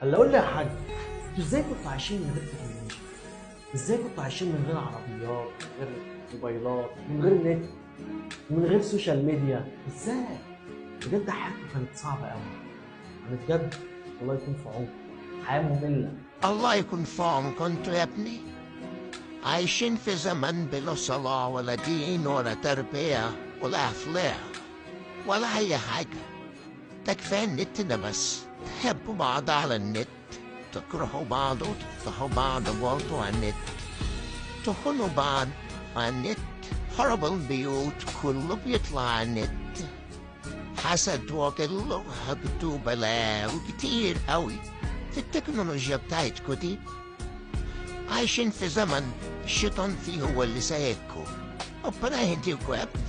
هلا قول لي يا حاج، انتوا ازاي كنتوا عايشين من غير تكنولوجيا؟ ازاي كنتوا عايشين من غير عربيات، من غير موبايلات، من غير نت، من غير سوشيال ميديا؟ ازاي؟ بجد حياتكم كانت صعبة قوي. يعني بجد الله يكون في عونكم، حياة مملة. الله يكون في عونكم انتوا يا ابني. عايشين في زمن بلا صلاة ولا دين ولا تربية ولا أخلاق ولا أي حاجة. ده كفاية النت ده بس. تحبوا بعض على النت، تكرهوا بعض وتفتحوا بعض برضه على النت، تخونوا بعض على النت، حرب البيوت كله بيطلع على النت، حسد وغل وهبد وبلاء وكتير قوي في التكنولوجيا بتاعتكو دي. عايشين في زمن الشيطان فيه هو اللي سايقكم. ربنا يهديكوا يا ابني.